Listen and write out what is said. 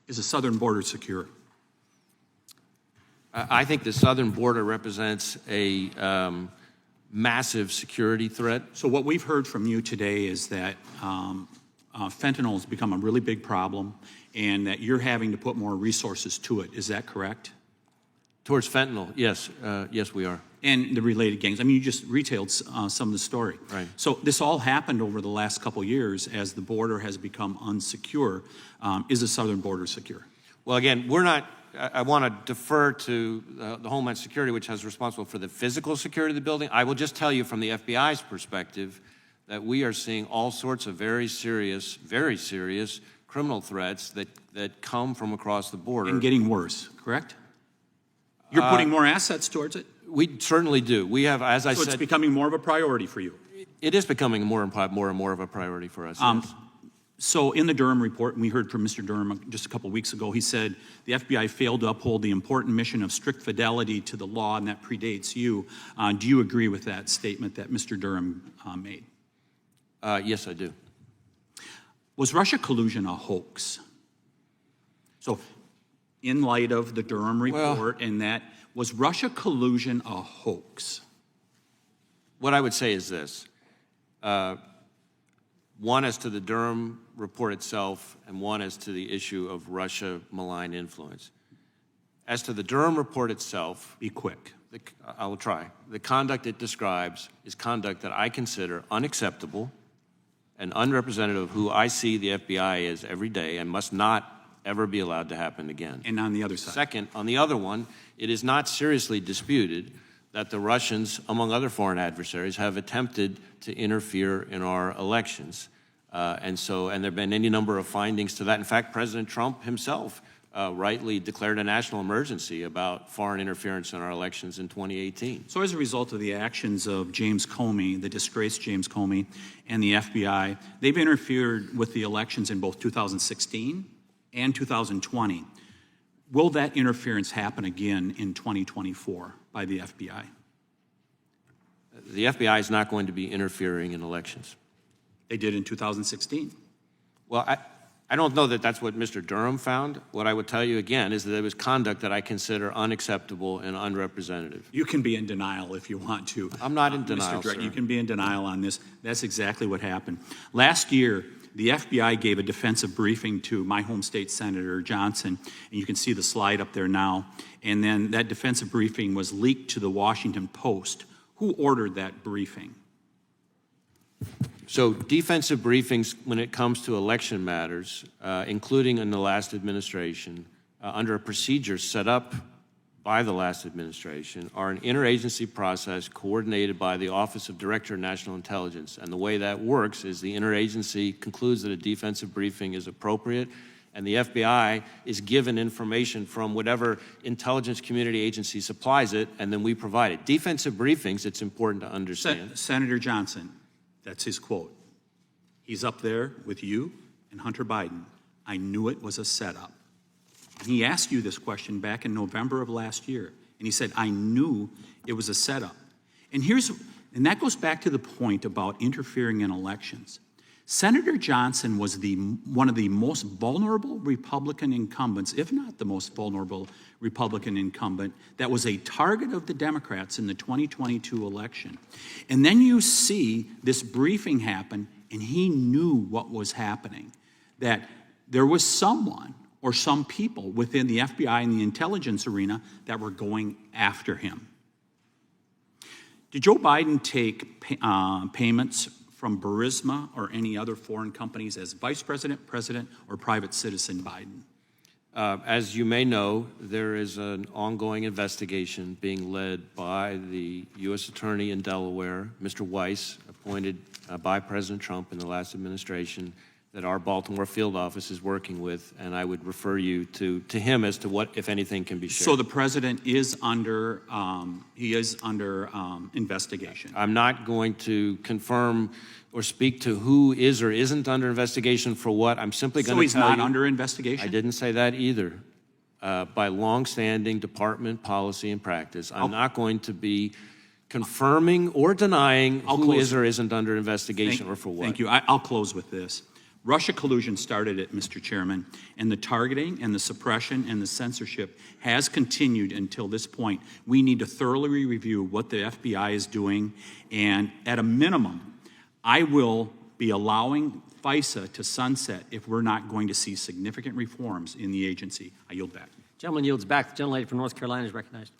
Is the southern border secure? I think the southern border represents a massive security threat. So what we've heard from you today is that fentanyl has become a really big problem and that you're having to put more resources to it. Is that correct? Towards fentanyl, yes. Yes, we are. And the related gangs. I mean, you just retailed some of the story. Right. So this all happened over the last couple of years as the border has become unsecure. Is the southern border secure? Well, again, we're not, I want to defer to the Homeland Security, which is responsible for the physical security of the building. I will just tell you from the FBI's perspective that we are seeing all sorts of very serious criminal threats that come from across the border. And getting worse, correct? You're putting more assets towards it? We certainly do. We have, as I said... So it's becoming more of a priority for you? It is becoming more and more of a priority for us. Yes. So in the Durham report, and we heard from Mr. Durham just a couple weeks ago, he said the FBI failed to uphold the important mission of strict fidelity to the law, and that predates you. Do you agree with that statement that Mr. Durham made? Yes, I do. Was Russia collusion a hoax? So in light of the Durham report and that, was Russia collusion a hoax? What I would say is this. One as to the Durham report itself, and one as to the issue of Russia malign influence. As to the Durham report itself... Be quick. I will try. The conduct it describes is conduct that I consider unacceptable and unrepresentative of who I see the FBI as every day and must not ever be allowed to happen again. And on the other side? Second, on the other one, it is not seriously disputed that the Russians, among other foreign adversaries, have attempted to interfere in our elections. And there have been any number of findings to that. In fact, President Trump himself rightly declared a national emergency about foreign interference in our elections in 2018. So as a result of the actions of James Comey, the disgraced James Comey, and the FBI, they've interfered with the elections in both 2016 and 2020. Will that interference happen again in 2024 by the FBI? The FBI is not going to be interfering in elections. They did in 2016. Well, I don't know that that's what Mr. Durham found. What I would tell you again is that it was conduct that I consider unacceptable and unrepresentative. You can be in denial if you want to. I'm not in denial, Mr. Director, sir. you can be in denial on this. That's exactly what happened. Last year, the FBI gave a defensive briefing to my home state Senator Johnson, and you can see the slide up there now. And then that defensive briefing was leaked to the Washington Post. Who ordered that briefing? So defensive briefings when it comes to election matters, including in the last administration, under a procedure set up by the last administration, are an interagency process coordinated by the Office of Director of National Intelligence. And the way that works is the interagency concludes that a defensive briefing is appropriate, and the FBI is given information from whatever intelligence community agency supplies it, and then we provide it. Defensive briefings, it's important to understand. Senator Johnson, that's his quote. He's up there with you and Hunter Biden. I knew it was a setup. And he asked you this question back in November of last year. And he said, I knew it was a setup. And that goes back to the point about interfering in elections. Senator Johnson was one of the most vulnerable Republican incumbents, if not the most vulnerable Republican incumbent, that was a target of the Democrats in the 2022 election. And then you see this briefing happen, and he knew what was happening, that there was someone or some people within the FBI and the intelligence arena that were going after him. Did Joe Biden take payments from Burisma or any other foreign companies as vice president, president, or private citizen Biden? As you may know, there is an ongoing investigation being led by the U.S. Attorney in Delaware, Mr. Weiss, appointed by President Trump in the last administration, that our Baltimore field office is working with, and I would refer you to him as to what, if anything, can be shared. So the president is under investigation. I'm not going to confirm or speak to who is or isn't under investigation for what. I'm simply going to tell you. So he's not under investigation? I didn't say that either. By long-standing department policy and practice, I'm not going to be confirming or denying who is or isn't under investigation or for what. Thank you. I'll close with this. Russia collusion started it, Mr. Chairman, and the targeting and the suppression and the censorship has continued until this point. We need to thoroughly review what the FBI is doing, and at a minimum, I will be allowing FISA to sunset if we're not going to see significant reforms in the agency. I yield back. Gentleman yields back. The gentlelady from North Carolina is recognized.